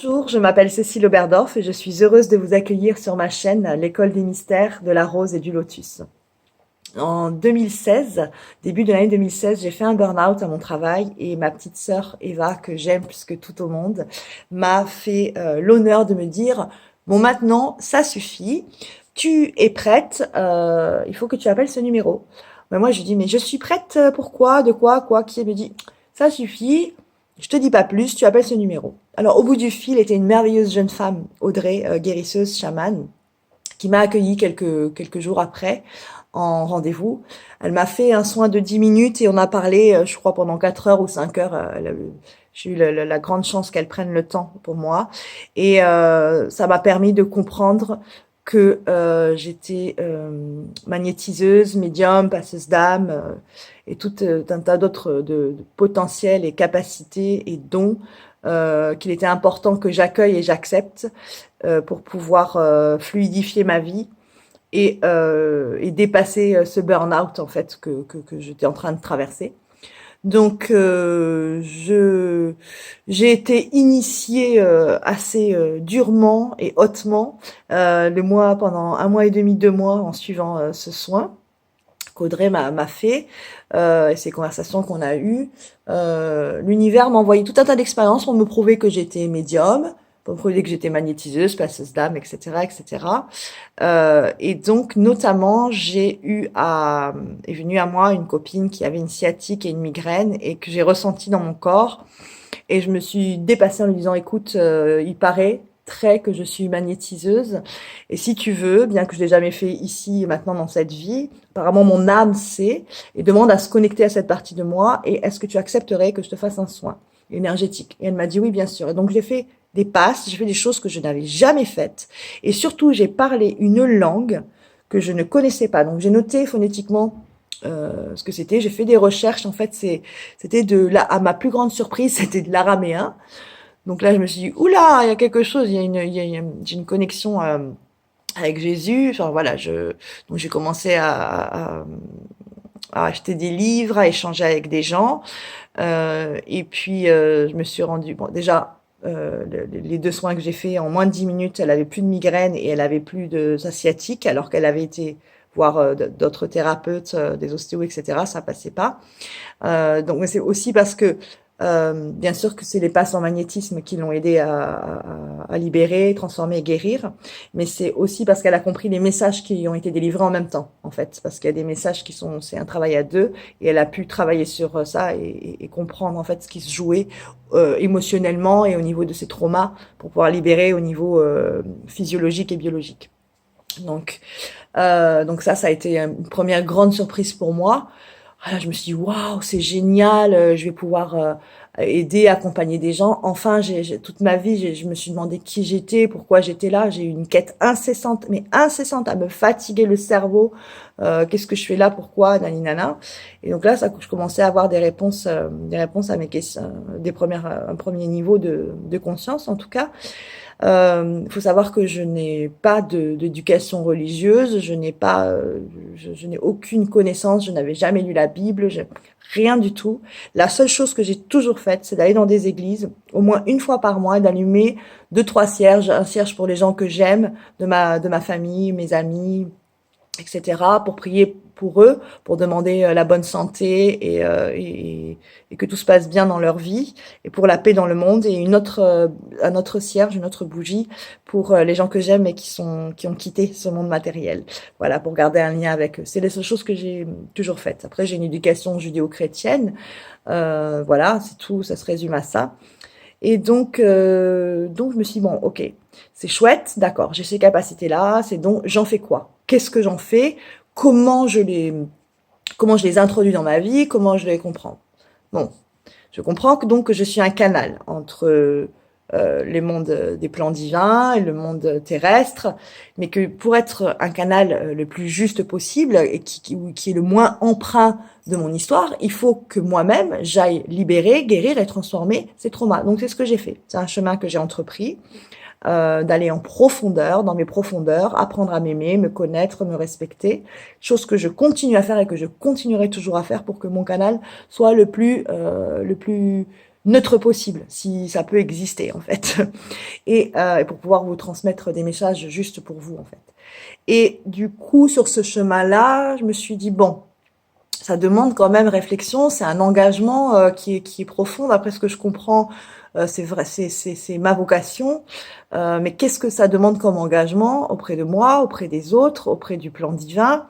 Bonjour, je m'appelle Cécile Oberdorf et je suis heureuse de vous accueillir sur ma chaîne L'école des mystères de la rose et du lotus. En 2016, début de l'année 2016, j'ai fait un burn-out à mon travail et ma petite sœur Eva, que j'aime plus que tout au monde, m'a fait l'honneur de me dire bon, maintenant ça suffit, tu es prête, il faut que tu appelles ce numéro. Mais moi je lui dis mais je suis prête, pourquoi, de quoi, quoi, qui? Elle me dit ça suffit, je te dis pas plus, tu appelles ce numéro. Alors au bout du fil était une merveilleuse jeune femme, Audrey, guérisseuse, chamane, qui m'a accueillie quelques jours après en rendez-vous. Elle m'a fait un soin de 10 minutes et on a parlé, je crois, pendant 4 heures ou 5 heures. J'ai eu la grande chance qu'elle prenne le temps pour moi. Et ça m'a permis de comprendre que j'étais magnétiseuse, médium, passeuse d'âme et tout un tas d'autres de potentiels et capacités et dons qu'il était important que j'accueille et j'accepte pour pouvoir fluidifier ma vie et dépasser ce burn-out en fait que j'étais en train de traverser. Donc j'ai été initiée assez durement et hautement pendant 1 mois et demi, 2 mois en suivant ce soin qu'Audrey m'a fait et ces conversations qu'on a eues. L'univers m'a envoyé tout un tas d'expériences pour me prouver que j'étais médium, pour me prouver que j'étais magnétiseuse, passeuse d'âme, etc., etc. Et donc, notamment, est venue à moi une copine qui avait une sciatique et une migraine et que j'ai ressenti dans mon corps. Et je me suis dépassée en lui disant, écoute, il paraît très que je suis magnétiseuse. Et si tu veux, bien que je l'ai jamais fait ici et maintenant dans cette vie, apparemment mon âme sait et demande à se connecter à cette partie de moi. Et est-ce que tu accepterais que je te fasse un soin énergétique? Et elle m'a dit oui, bien sûr. Et donc j'ai fait des passes, j'ai fait des choses que je n'avais jamais faites. Et surtout, j'ai parlé une langue que je ne connaissais pas. Donc j'ai noté phonétiquement ce que c'était. J'ai fait des recherches. En fait, c'était à ma plus grande surprise, c'était de l'araméen. Donc là, je me suis dit, oula, il y a quelque chose, j'ai une connexion avec Jésus. Enfin voilà, donc j'ai commencé à acheter des livres, à échanger avec des gens. Et puis je me suis rendue, bon déjà, les 2 soins que j'ai fait en moins de 10 minutes, elle avait plus de migraine et elle avait plus de sciatique, alors qu'elle avait été voir d'autres thérapeutes, des ostéos, etc. Ça passait pas. Donc c'est aussi parce que bien sûr que c'est les passes en magnétisme qui l'ont aidé à libérer, transformer et guérir, mais c'est aussi parce qu'elle a compris les messages qui ont été délivrés en même temps, en fait, parce qu'il y a des messages c'est un travail à deux, et elle a pu travailler sur ça et comprendre en fait ce qui se jouait émotionnellement et au niveau de ses traumas pour pouvoir libérer au niveau physiologique et biologique. Donc ça a été une première grande surprise pour moi. Voilà, je me suis dit, waouh, c'est génial, je vais pouvoir aider, accompagner des gens. Enfin, toute ma vie, je me suis demandé qui j'étais, pourquoi j'étais là. J'ai eu une quête incessante, mais incessante, à me fatiguer le cerveau. Qu'est-ce que je fais là, pourquoi, naninana. Et donc là, je commençais à avoir des réponses à mes questions, un premier niveau de conscience, en tout cas. Il faut savoir que je n'ai pas d'éducation religieuse, je n'ai aucune connaissance, je n'avais jamais lu la Bible, rien du tout. La seule chose que j'ai toujours faite, c'est d'aller dans des églises, au moins une fois par mois, d'allumer 2, 3 cierges, un cierge pour les gens que j'aime, de ma famille, mes amis, etc., pour prier pour eux, pour demander la bonne santé et que tout se passe bien dans leur vie, et pour la paix dans le monde, et un autre cierge, une autre bougie pour les gens que j'aime et qui ont quitté ce monde matériel. Voilà, pour garder un lien avec eux. C'est les seules choses que j'ai toujours faites. Après, j'ai une éducation judéo-chrétienne. Voilà, c'est tout, ça se résume à ça. Et donc je me suis dit, bon, ok, c'est chouette, d'accord, j'ai ces capacités-là, c'est donc, j'en fais quoi? Qu'est-ce que j'en fais? Comment comment je les introduis dans ma vie? Comment je les comprends? Bon, je comprends donc que je suis un canal entre les mondes des plans divins et le monde terrestre, mais que pour être un canal le plus juste possible et qui est le moins empreint de mon histoire, il faut que moi-même j'aille libérer, guérir et transformer ces traumas. Donc c'est ce que j'ai fait. C'est un chemin que j'ai entrepris, d'aller en profondeur, dans mes profondeurs, apprendre à m'aimer, me connaître, me respecter, chose que je continue à faire et que je continuerai toujours à faire pour que mon canal soit le plus neutre possible, si ça peut exister en fait, et pour pouvoir vous transmettre des messages juste pour vous en fait. Et du coup, sur ce chemin-là, je me suis dit bon, ça demande quand même réflexion, c'est un engagement qui est profond, d'après ce que je comprends, c'est vrai, c'est ma vocation, mais qu'est-ce que ça demande comme engagement auprès de moi, auprès des autres, auprès du plan divin?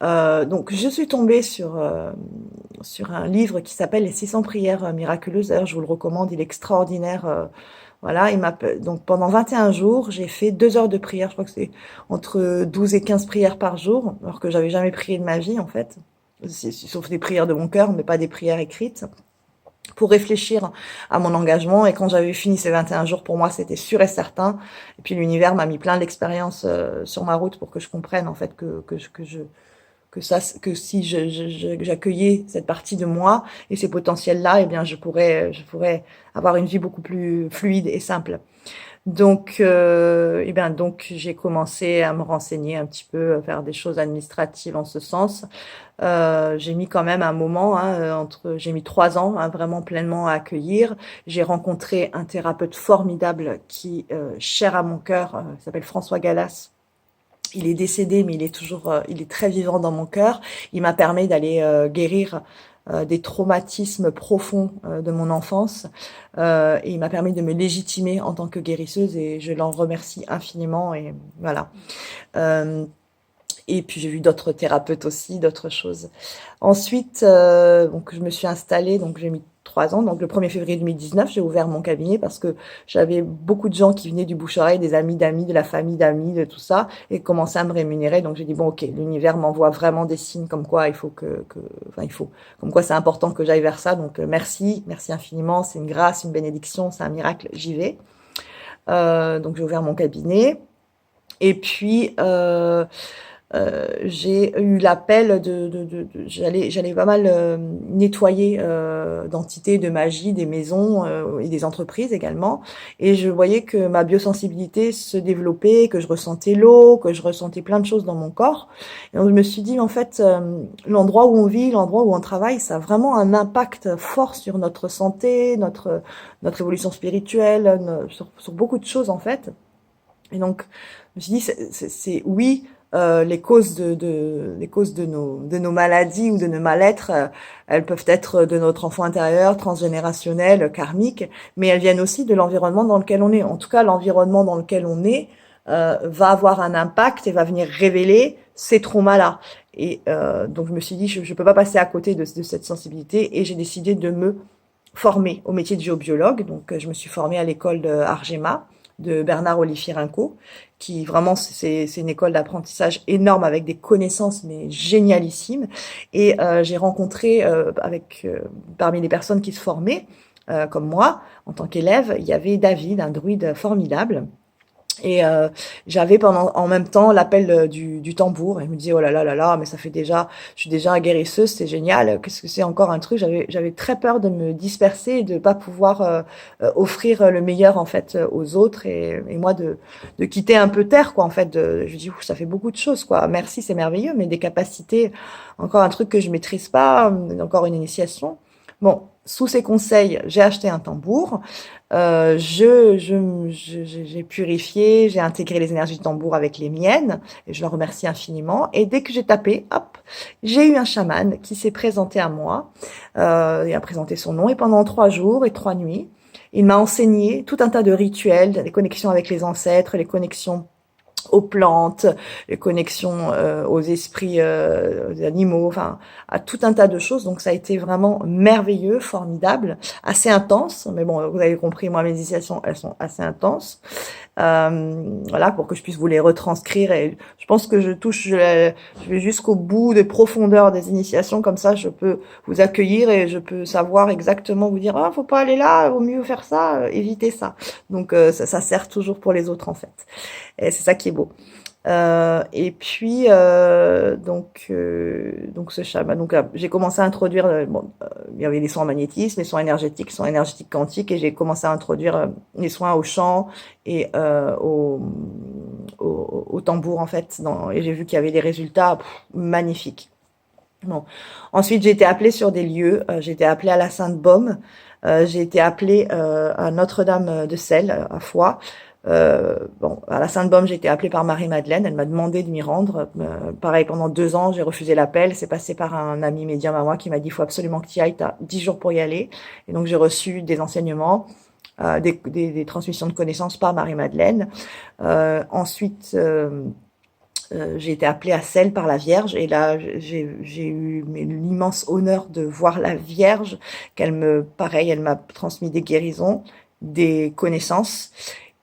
Donc je suis tombée sur un livre qui s'appelle Les 600 prières miraculeuses. D'ailleurs, je vous le recommande, il est extraordinaire. Voilà, donc pendant 21 jours, j'ai fait 2 heures de prière. Je crois que c'est entre 12 et 15 prières par jour, alors que j'avais jamais prié de ma vie en fait. Sauf des prières de mon cœur, mais pas des prières écrites, pour réfléchir à mon engagement. Et quand j'avais fini ces 21 jours, pour moi, c'était sûr et certain. Et puis l'univers m'a mis plein d'expériences sur ma route pour que je comprenne en fait que si j'accueillais cette partie de moi et ces potentiels-là, eh bien, je pourrais avoir une vie beaucoup plus fluide et simple. Donc, donc j'ai commencé à me renseigner un petit peu, à faire des choses administratives en ce sens. J'ai mis quand même un moment, hein, j'ai mis 3 ans, hein, vraiment pleinement à accueillir. J'ai rencontré un thérapeute formidable qui cher à mon cœur, il s'appelle François Gallas. Il est décédé, mais il est très vivant dans mon cœur. Il m'a permis d'aller guérir des traumatismes profonds de mon enfance, et il m'a permis de me légitimer en tant que guérisseuse, et je l'en remercie infiniment. Et voilà. Euh, et puis j'ai vu d'autres thérapeutes aussi, d'autres choses. Ensuite, donc je me suis installée, donc j'ai mis 3 ans. Donc le 1er février 2019, j'ai ouvert mon cabinet parce que j'avais beaucoup de gens qui venaient du bouche-oreille, des amis d'amis, de la famille d'amis, de tout ça, et commençaient à me rémunérer. Donc j'ai dit bon, ok, l'univers m'envoie vraiment des signes comme quoi il faut comme quoi c'est important que j'aille vers ça. Donc merci infiniment, c'est une grâce, une bénédiction, c'est un miracle, j'y vais. Donc j'ai ouvert mon cabinet. Et puis j'ai eu l'appel j'allais pas mal nettoyer d'entités, de magie, des maisons et des entreprises également. Et je voyais que ma biosensibilité se développait, que je ressentais l'eau, que je ressentais plein de choses dans mon corps. Et donc je me suis dit, en fait, l'endroit où on vit, l'endroit où on travaille, ça a vraiment un impact fort sur notre santé, notre évolution spirituelle, sur beaucoup de choses en fait. Et donc, je me suis dit, oui, les causes de nos maladies ou de nos mal-être, elles peuvent être de notre enfant intérieur, transgénérationnel, karmique, mais elles viennent aussi de l'environnement dans lequel on est. En tout cas, l'environnement dans lequel on est va avoir un impact et va venir révéler ces traumas-là. Et donc, je me suis dit, je peux pas passer à côté de cette sensibilité, et j'ai décidé de me former au métier de géobiologue. Donc, je me suis formée à l'école de Argema de Bernard Olivier-Rinco, qui vraiment, c'est une école d'apprentissage énorme avec des connaissances mais génialissimes. Et j'ai rencontré parmi les personnes qui se formaient, comme moi, en tant qu'élève, il y avait David, un druide formidable. Et j'avais en même temps l'appel du tambour, et je me disais oh là là là là, mais je suis déjà guérisseuse, c'est génial, qu'est-ce que c'est encore un truc. J'avais très peur de me disperser et de pas pouvoir offrir le meilleur en fait aux autres, et moi de quitter un peu terre quoi en fait. Je dis ça fait beaucoup de choses quoi, merci, c'est merveilleux, mais des capacités, encore un truc que je maîtrise pas, encore une initiation. Bon, sous ses conseils, j'ai acheté un tambour. J'ai purifié, j'ai intégré les énergies du tambour avec les miennes, et je le remercie infiniment. Et dès que j'ai tapé, hop, j'ai eu un chaman qui s'est présenté à moi, et a présenté son nom. Et pendant 3 jours et 3 nuits, il m'a enseigné tout un tas de rituels, les connexions avec les ancêtres, les connexions aux plantes, les connexions aux esprits des animaux, enfin à tout un tas de choses. Donc ça a été vraiment merveilleux, formidable, assez intense. Mais bon, vous avez compris, moi mes initiations, elles sont assez intenses. Voilà, pour que je puisse vous les retranscrire. Et je pense que je vais jusqu'au bout des profondeurs des initiations, comme ça je peux vous accueillir et je peux savoir exactement vous dire, ah, faut pas aller là, vaut mieux faire ça, éviter ça. Donc ça sert toujours pour les autres en fait. Et c'est ça qui est beau. Et puis donc ce chaman, donc j'ai commencé à introduire il y avait les soins en magnétisme, les soins énergétiques quantiques, et j'ai commencé à introduire les soins au chant et au tambour en fait, et j'ai vu qu'il y avait des résultats magnifiques. Bon. Ensuite, j'ai été appelée sur des lieux. J'ai été appelée à la Sainte-Baume, J'ai été appelée à Notre-Dame de Celles, à Foix. Bon, à la Sainte-Baume, j'ai été appelée par Marie-Madeleine. Elle m'a demandé de m'y rendre. Pareil, pendant 2 ans, j'ai refusé l'appel. C'est passé par un ami médium à moi qui m'a dit, il faut absolument que tu y ailles. Tu as 10 jours pour y aller. Et donc, j'ai reçu des enseignements, des transmissions de connaissances par Marie-Madeleine. Ensuite, j'ai été appelée à Celles par la Vierge et là j'ai eu l'immense honneur de voir la Vierge, pareil, elle m'a transmis des guérisons, des connaissances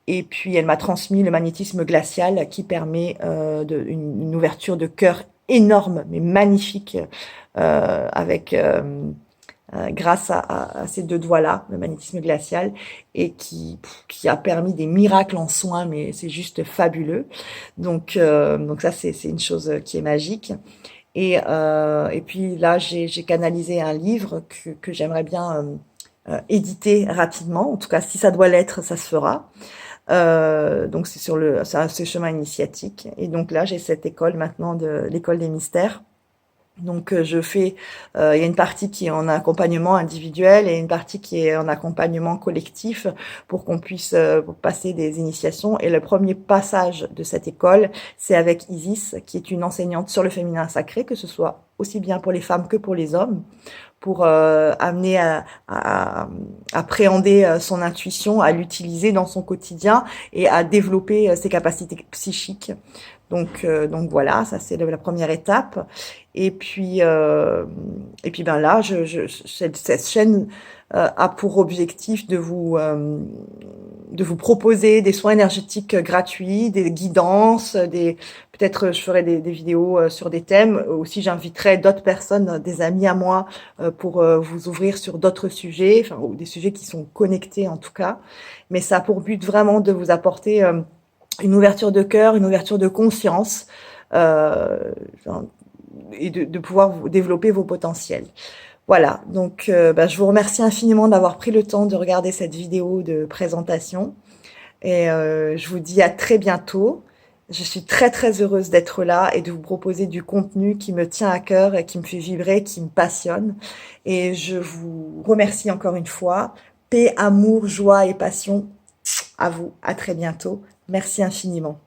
et puis elle m'a transmis le magnétisme glacial qui permet une ouverture de cœur énorme mais magnifique avec grâce à ces 2 doigts-là, le magnétisme glacial, et qui a permis des miracles en soins, mais c'est juste fabuleux. Donc ça, c'est une chose qui est magique. Et puis là, j'ai canalisé un livre que j'aimerais bien éditer rapidement. En tout cas, si ça doit l'être, ça se fera. Donc c'est un chemin initiatique. Et donc là, j'ai cette école maintenant de l'école des mystères. Donc je fais, il y a une partie qui est en accompagnement individuel et une partie qui est en accompagnement collectif pour qu'on puisse pour passer des initiations. Et le premier passage de cette école, c'est avec Isis, qui est une enseignante sur le féminin sacré, que ce soit aussi bien pour les femmes que pour les hommes, pour amener à appréhender son intuition, à l'utiliser dans son quotidien et à développer ses capacités psychiques. Donc voilà, ça c'est la première étape. Et puis ben là, cette chaîne a pour objectif de vous proposer des soins énergétiques gratuits, des guidances, peut-être je ferai des vidéos sur des thèmes. Aussi, j'inviterai d'autres personnes, des amis à moi, pour vous ouvrir sur d'autres sujets, enfin, ou des sujets qui sont connectés en tout cas. Mais ça a pour but vraiment de vous apporter une ouverture de cœur, une ouverture de conscience, et de pouvoir développer vos potentiels. Voilà, donc je vous remercie infiniment d'avoir pris le temps de regarder cette vidéo de présentation et je vous dis à très bientôt. Je suis très très heureuse d'être là et de vous proposer du contenu qui me tient à cœur et qui me fait vibrer, qui me passionne. Et je vous remercie encore une fois. Paix, amour, joie et passion à vous. À très bientôt. Merci infiniment.